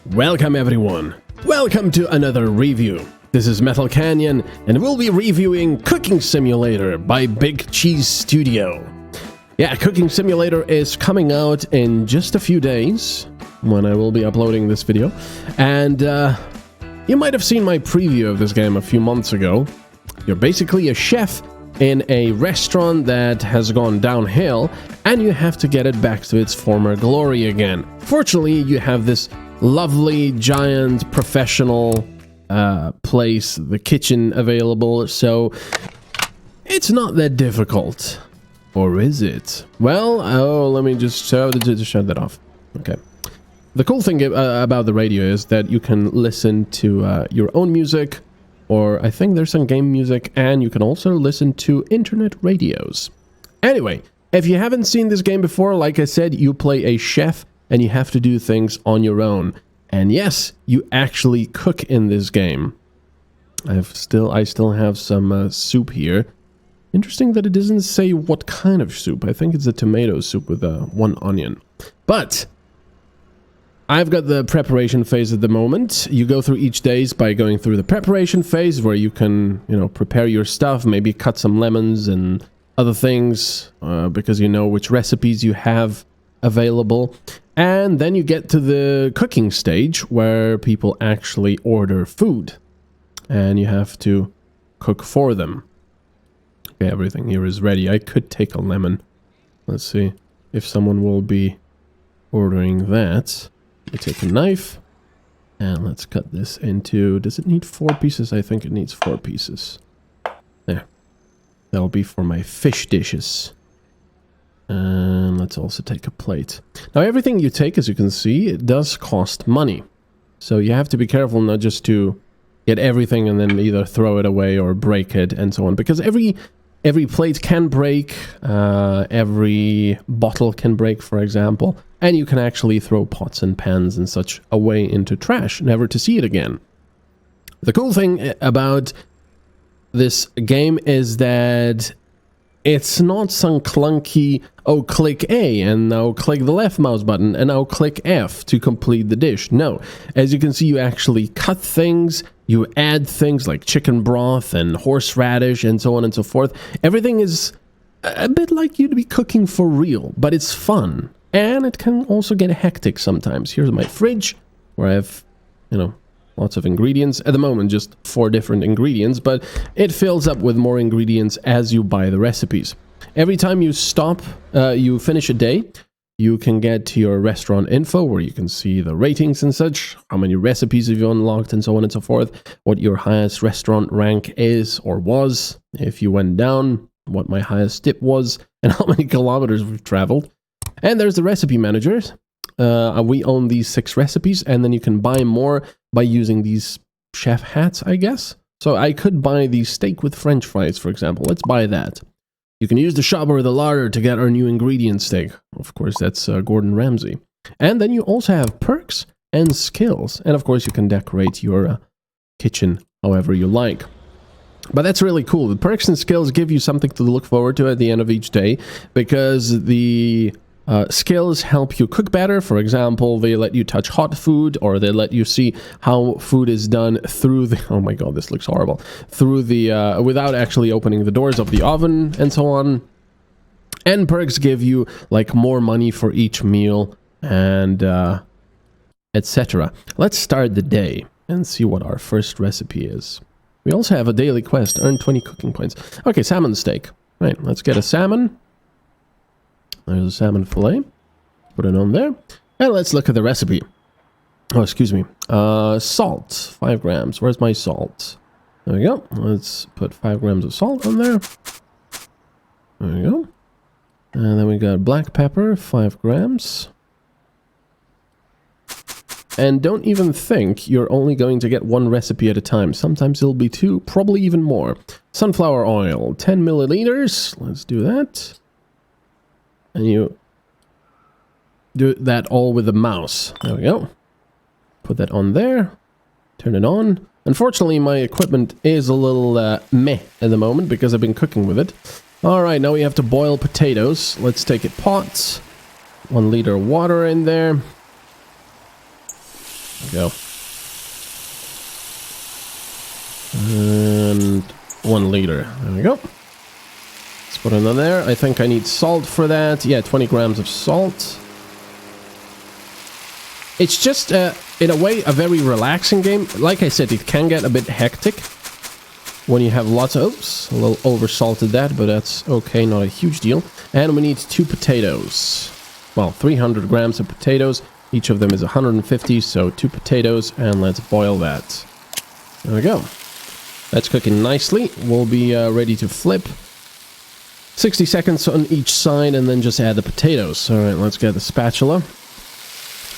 Welcome everyone! Welcome to another review. This is MetalCanyon, and we'll be reviewing Cooking Simulator by Big Cheese Studio. Yeah, Cooking Simulator is coming out in just a few days, when I will be uploading this video. And you might have seen my preview of this game a few months ago. You're basically a chef in a restaurant that has gone downhill, and you have to get it back to its former glory again. Fortunately, you have this lovely, giant, professional place, the kitchen available, so it's not that difficult. Or is it? Well, let me just shut that off. Okay. The cool thing about the radio is that you can listen to your own music, or I think there's some game music, and you can also listen to internet radios. Anyway, if you haven't seen this game before, like I said, you play a chef, and you have to do things on your own. And yes, you actually cook in this game. I still have some soup here. Interesting that it doesn't say what kind of soup. I think it's a tomato soup with one onion. But I've got the preparation phase at the moment. You go through each days by going through the preparation phase where you can, prepare your stuff, maybe cut some lemons and other things because you know which recipes you have available. And then you get to the cooking stage where people actually order food and you have to cook for them. Okay, everything here is ready. I could take a lemon. Let's see if someone will be ordering that. I take a knife and let's cut this into, does it need 4 pieces? I think it needs 4 pieces. There. That'll be for my fish dishes. And let's also take a plate. Now everything you take, as you can see, it does cost money. So you have to be careful not just to get everything and then either throw it away or break it and so on. Because every plate can break, every bottle can break, for example. And you can actually throw pots and pans and such away into trash, never to see it again. The cool thing about this game is that it's not some clunky, oh, click A, and now click the left mouse button, and now click F to complete the dish. No, as you can see, you actually cut things, you add things like chicken broth and horseradish and so on and so forth. Everything is a bit like you'd be cooking for real, but it's fun. And it can also get hectic sometimes. Here's my fridge, where I have, lots of ingredients. At the moment, just 4 different ingredients, but it fills up with more ingredients as you buy the recipes. Every time you stop, you finish a day, you can get to your restaurant info where you can see the ratings and such, how many recipes have you unlocked and so on and so forth, what your highest restaurant rank is or was, if you went down, what my highest tip was, and how many kilometers we've traveled. And there's the recipe managers. We own these 6 recipes, and then you can buy more by using these chef hats, I guess. So I could buy the steak with french fries, for example. Let's buy that. You can use the shop or the larder to get our new ingredient steak. Of course, that's Gordon Ramsay. And then you also have perks and skills. And of course, you can decorate your kitchen however you like. But that's really cool. The perks and skills give you something to look forward to at the end of each day, because the skills help you cook better. For example, they let you touch hot food, or they let you see how food is done through the, oh my god, this looks horrible, through the, without actually opening the doors of the oven and so on. And perks give you like more money for each meal and etc. Let's start the day and see what our first recipe is. We also have a daily quest, earn 20 cooking points. Okay, salmon steak. Right, let's get a salmon. There's a salmon fillet. Put it on there. And let's look at the recipe. Oh, excuse me. Salt, 5 grams. Where's my salt? There we go. Let's put 5 grams of salt on there. There we go. And then we got black pepper, 5 grams. And don't even think you're only going to get 1 recipe at a time. Sometimes it'll be 2, probably even more. Sunflower oil, 10 milliliters. Let's do that. And you do that all with the mouse. There we go. Put that on there. Turn it on. Unfortunately, my equipment is a little meh at the moment because I've been cooking with it. Alright, now we have to boil potatoes. Let's take it pots. 1 liter of water in there. There we go. And 1 liter. There we go. Let's put it on there. I think I need salt for that. Yeah, 20 grams of salt. It's just, in a way, a very relaxing game. Like I said, it can get a bit hectic when you have lots of... Oops, a little over-salted that, but that's okay, not a huge deal. And we need 2 potatoes. Well, 300 grams of potatoes. Each of them is 150, so 2 potatoes, and let's boil that. There we go. That's cooking nicely. We'll be ready to flip. 60 seconds on each side, and then just add the potatoes. All right, let's get the spatula.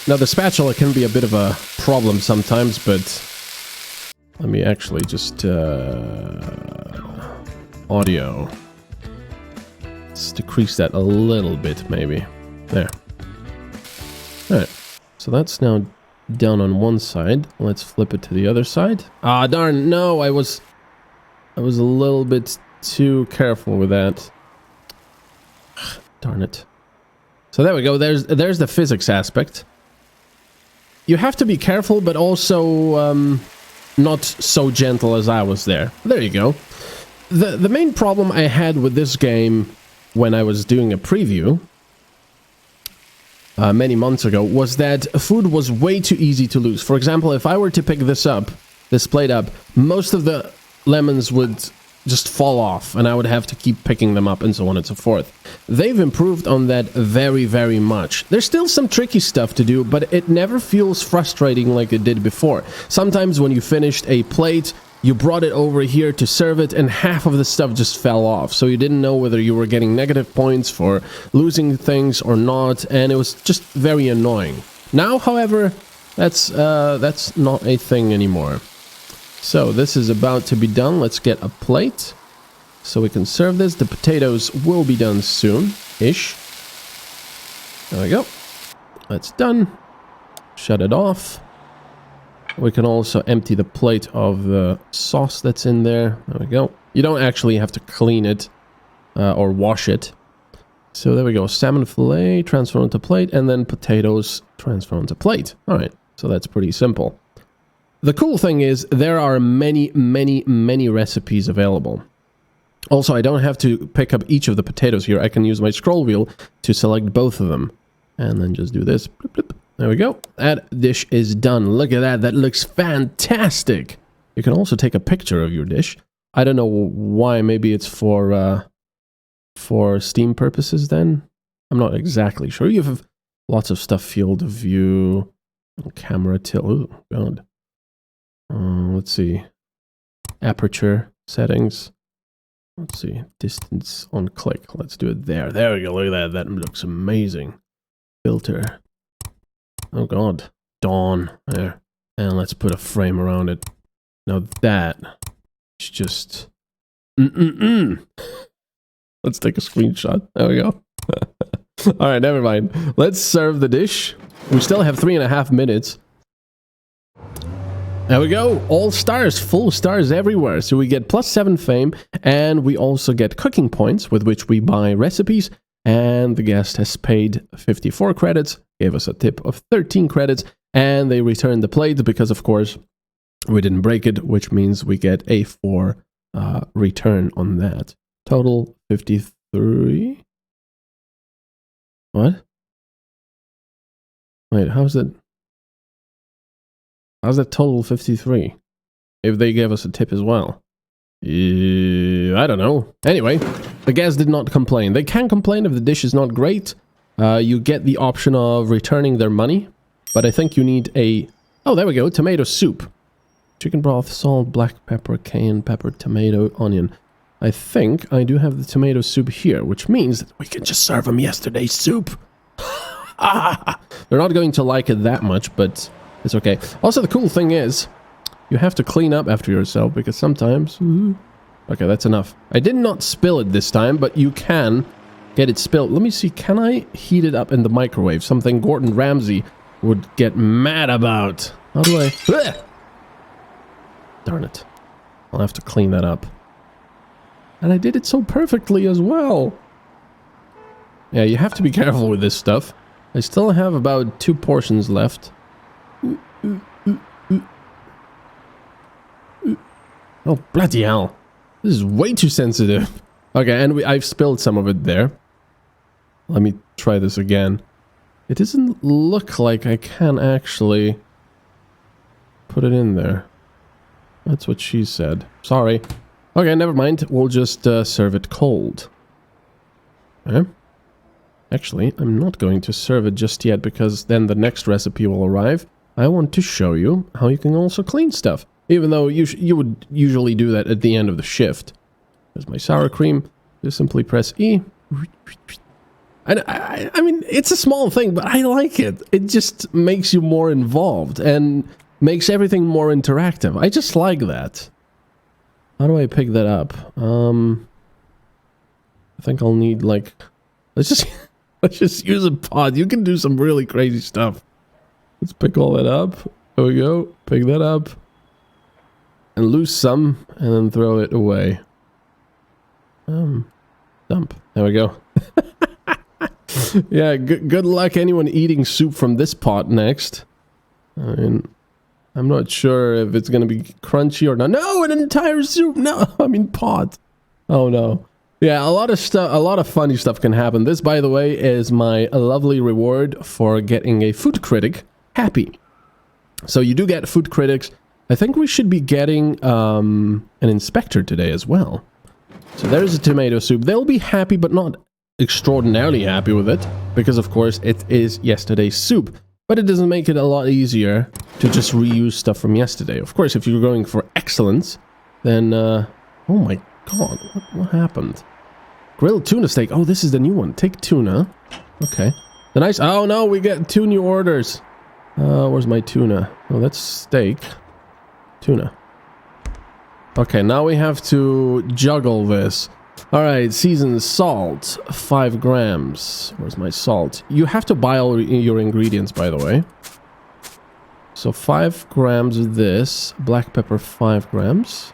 Now, the spatula can be a bit of a problem sometimes, but let me actually just audio. Let's decrease that a little bit, maybe. There. All right. So that's now down on one side. Let's flip it to the other side. Ah, darn! No, I was a little bit too careful with that. Darn it. So there we go. There's the physics aspect. You have to be careful, but also not so gentle as I was there. There you go. The main problem I had with this game when I was doing a preview many months ago was that food was way too easy to lose. For example, if I were to pick this plate up, most of the lemons would just fall off, and I would have to keep picking them up, and so on and so forth. They've improved on that very, very much. There's still some tricky stuff to do, but it never feels frustrating like it did before. Sometimes when you finished a plate, you brought it over here to serve it, and half of the stuff just fell off, so you didn't know whether you were getting negative points for losing things or not, and it was just very annoying. Now, however, that's not a thing anymore. So this is about to be done. Let's get a plate so we can serve this. The potatoes will be done soon-ish. There we go. That's done. Shut it off. We can also empty the plate of the sauce that's in there. There we go. You don't actually have to clean it or wash it. So there we go. Salmon fillet, transfer onto plate, and then potatoes, transfer onto plate. All right. So that's pretty simple. The cool thing is there are many, many, many recipes available. Also, I don't have to pick up each of the potatoes here. I can use my scroll wheel to select both of them. And then just do this. Bloop, bloop. There we go. That dish is done. Look at that. That looks fantastic. You can also take a picture of your dish. I don't know why. Maybe it's for Steam purposes then. I'm not exactly sure. You have lots of stuff. Field of view. Camera tilt. Oh, God. Let's see. Aperture settings. Let's see. Distance on click. Let's do it there. There we go. Look at that. That looks amazing. Filter. Oh, God. Dawn. There. And let's put a frame around it. Now that is just... Let's take a screenshot. There we go. All right, never mind. Let's serve the dish. We still have 3.5 minutes. There we go. All stars, full stars everywhere. So we get +7 fame, and we also get cooking points with which we buy recipes. And the guest has paid 54 credits, gave us a tip of 13 credits, and they returned the plate because, of course, we didn't break it, which means we get a 4 return on that. Total 53. What? Wait, how's that? How's that total 53? If they gave us a tip as well. I don't know. Anyway, the guests did not complain. They can complain if the dish is not great. You get the option of returning their money. But I think you need a... Oh, there we go. Tomato soup. Chicken broth, salt, black pepper, cayenne pepper, tomato, onion. I think I do have the tomato soup here, which means that we can just serve them yesterday's soup. They're not going to like it that much, but it's okay. Also, the cool thing is, you have to clean up after yourself, because sometimes... Okay, that's enough. I did not spill it this time, but you can get it spilled. Let me see, can I heat it up in the microwave? Something Gordon Ramsay would get mad about. How do I... Blech! Darn it. I'll have to clean that up. And I did it so perfectly as well. Yeah, you have to be careful with this stuff. I still have about 2 portions left. Oh, bloody hell. This is way too sensitive. Okay, and I've spilled some of it there. Let me try this again. It doesn't look like I can actually put it in there. That's what she said. Sorry. Okay, never mind. We'll just serve it cold. Okay. Actually, I'm not going to serve it just yet because then the next recipe will arrive. I want to show you how you can also clean stuff. Even though you would usually do that at the end of the shift. There's my sour cream. Just simply press E. I mean, it's a small thing, but I like it. It just makes you more involved and makes everything more interactive. I just like that. How do I pick that up? I think I'll need like... Let's just use a pod. You can do some really crazy stuff. Let's pick all that up. There we go. Pick that up. And lose some, and then throw it away. Dump. There we go. Yeah, good luck anyone eating soup from this pot next. I mean, I'm not sure if it's gonna be crunchy or not. No, an entire soup! No, I mean pot. Oh no. Yeah, a lot of stuff, a lot of funny stuff can happen. This, by the way, is my lovely reward for getting a food critic happy. So you do get food critics. I think we should be getting an inspector today as well. So there's a tomato soup. They'll be happy, but not extraordinarily happy with it, because of course it is yesterday's soup. But it doesn't make it a lot easier to just reuse stuff from yesterday. Of course, if you're going for excellence, then oh my god, what happened? Grilled tuna steak. Oh, this is the new one. Take tuna. Okay. The nice. Oh no, we get 2 new orders. Where's my tuna? Oh, that's steak. Tuna. Okay, now we have to juggle this. Alright, seasoned salt, 5 grams. Where's my salt? You have to buy all your ingredients, by the way. So 5 grams of this. Black pepper, 5 grams.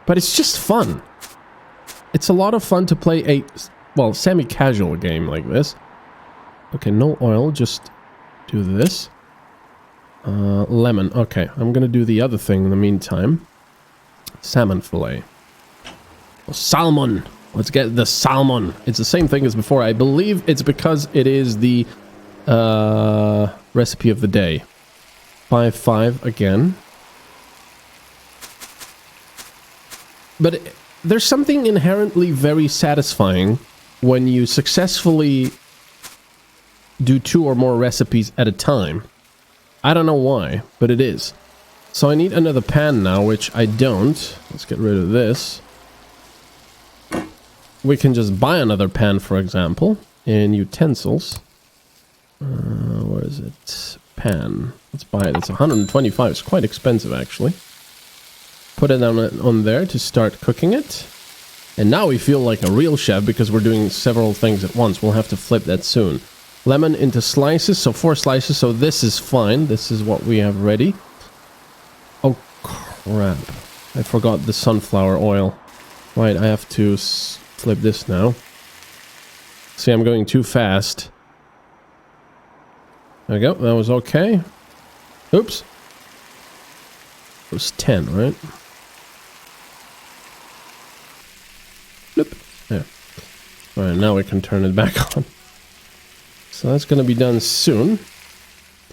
But it's just fun. It's a lot of fun to play a, well, semi-casual game like this. Okay, no oil, just do this. Lemon. Okay, I'm gonna do the other thing in the meantime. Salmon fillet. Oh, salmon! Let's get the salmon. It's the same thing as before. I believe it's because it is the recipe of the day. 5 again. But there's something inherently very satisfying when you successfully do 2 or more recipes at a time. I don't know why, but it is. So I need another pan now, which I don't. Let's get rid of this. We can just buy another pan, for example, in utensils. Where is it? Pan. Let's buy it. It's 125. It's quite expensive, actually. Put it on there to start cooking it. And now we feel like a real chef because we're doing several things at once. We'll have to flip that soon. Lemon into slices, so 4 slices, so this is fine. This is what we have ready. Oh, crap. I forgot the sunflower oil. Right, I have to flip this now. See, I'm going too fast. There we go, that was okay. Oops. It was 10, right? Flip. There. Alright, now we can turn it back on. So that's going to be done soon.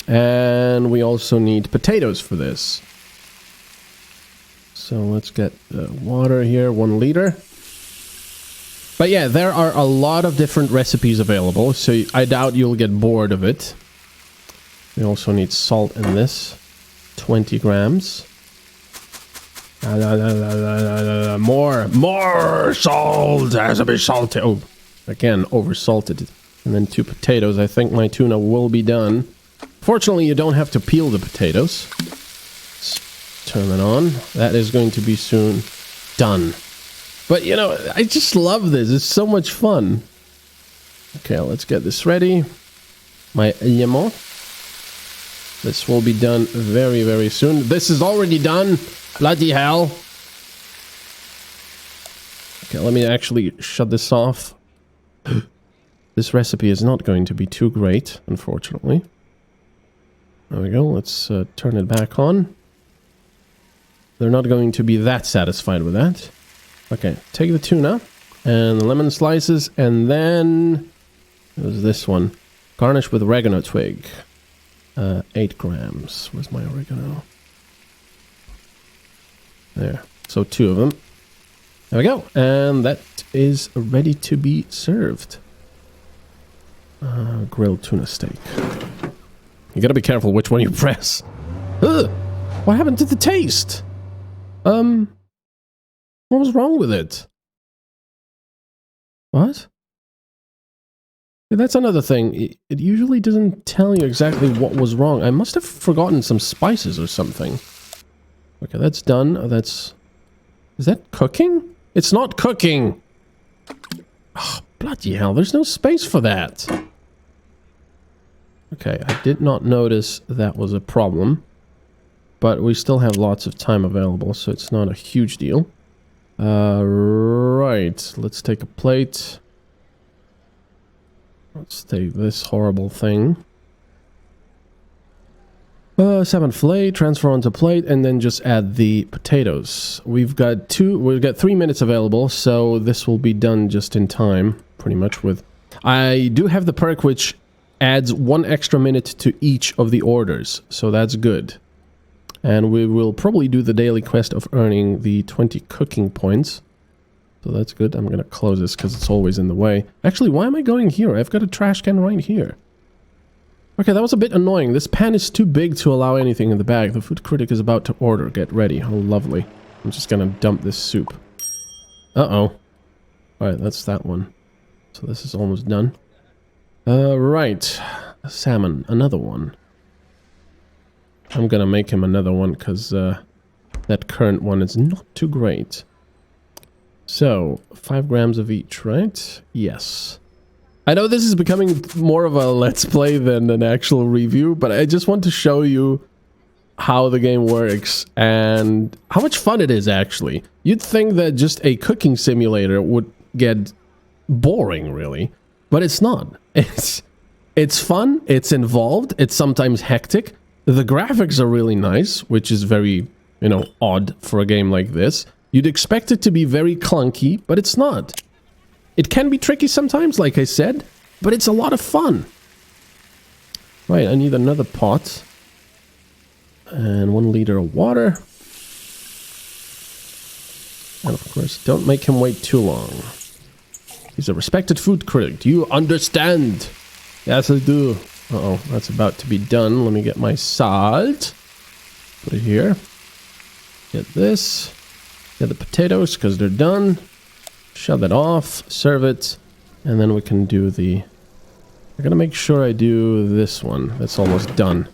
And we also need potatoes for this. So let's get the water here, 1 liter. But yeah, there are a lot of different recipes available, so I doubt you'll get bored of it. We also need salt in this. 20 grams. More salt! It has to be salty. Oh, again, over-salted. And then 2 potatoes. I think my tuna will be done. Fortunately, you don't have to peel the potatoes. Let's turn it on. That is going to be soon done. But, you know, I just love this. It's so much fun. Okay, let's get this ready. My lemon. This will be done very, very soon. This is already done. Bloody hell. Okay, let me actually shut this off. This recipe is not going to be too great, unfortunately. There we go. Let's turn it back on. They're not going to be that satisfied with that. Okay, take the tuna and the lemon slices, and then there's this one. Garnish with oregano twig. 8 grams. Where's my oregano? There. So 2 of them. There we go. And that is ready to be served. Grilled tuna steak. You gotta be careful which one you press. Ugh! What happened to the taste? What was wrong with it? What? Yeah, that's another thing. It usually doesn't tell you exactly what was wrong. I must have forgotten some spices or something. Okay, that's done. Oh, that's... Is that cooking? It's not cooking! Oh, bloody hell, there's no space for that. Okay, I did not notice that was a problem. But we still have lots of time available, so it's not a huge deal. Right, let's take a plate. Let's take this horrible thing. Salmon fillet, transfer onto plate, and then just add the potatoes. We've got 3 minutes available, so this will be done just in time, pretty much with... I do have the perk which adds 1 extra minute to each of the orders, so that's good. And we will probably do the daily quest of earning the 20 cooking points. So that's good. I'm going to close this because it's always in the way. Actually, why am I going here? I've got a trash can right here. Okay, that was a bit annoying. This pan is too big to allow anything in the bag. The food critic is about to order. Get ready. Oh, lovely. I'm just going to dump this soup. Uh-oh. Alright, that's that one. So this is almost done. Right. Salmon. Another one. I'm gonna make him another one because that current one is not too great. So, 5 grams of each, right? Yes. I know this is becoming more of a let's play than an actual review, but I just want to show you how the game works and how much fun it is, actually. You'd think that just a cooking simulator would get boring, really, but it's not. It's fun, it's involved, it's sometimes hectic. The graphics are really nice, which is very, you know, odd for a game like this. You'd expect it to be very clunky, but it's not. It can be tricky sometimes, like I said, but it's a lot of fun. Right, I need another pot. And 1 liter of water. And of course, don't make him wait too long. He's a respected food critic. Do you understand? Yes, I do. Uh-oh, that's about to be done. Let me get my salt. Put it here. Get this. Get the potatoes, because they're done. Shove it off. Serve it. And then we can do the... I'm going to make sure I do this one. That's almost done.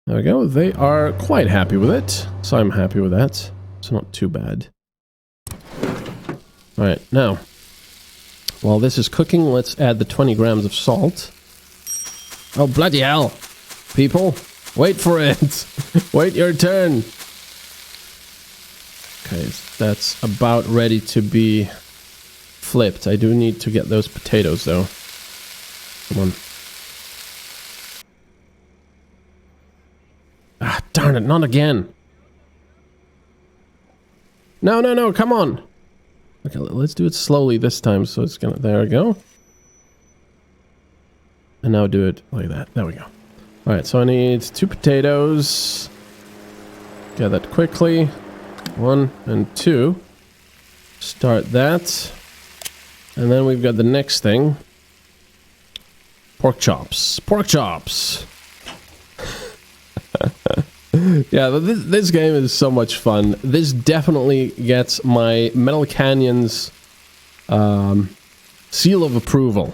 There we go. They are quite happy with it. So I'm happy with that. It's not too bad. Alright, now. While this is cooking, let's add the 20 grams of salt. Oh, bloody hell. People, wait for it. Wait your turn. Okay, that's about ready to be flipped. I do need to get those potatoes, though. Come on. Ah, darn it, not again. No, no, no, come on. Okay, let's do it slowly this time, so it's gonna... There we go. And now do it like that. There we go. Alright, so I need 2 potatoes. Get that quickly. 1 and 2. Start that. And then we've got the next thing. Pork chops. Pork chops! Yeah, this game is so much fun. This definitely gets my MetalCanyon's seal of approval.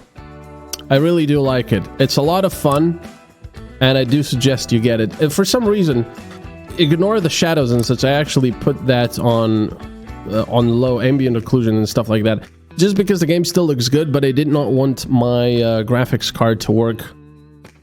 I really do like it. It's a lot of fun, and I do suggest you get it. And for some reason, ignore the shadows and such. I actually put that on low ambient occlusion and stuff like that, just because the game still looks good, but I did not want my graphics card to work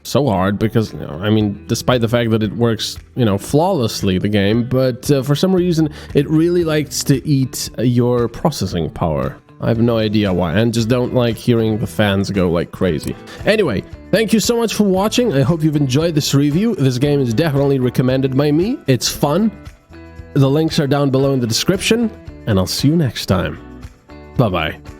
so hard, because, you know, I mean, despite the fact that it works, you know, flawlessly, the game, but for some reason, it really likes to eat your processing power. I have no idea why, and just don't like hearing the fans go like crazy. Anyway, Thank you so much for watching. I hope you've enjoyed this review. This game is definitely recommended by me. It's fun. The links are down below in the description, and I'll see you next time. Bye-bye.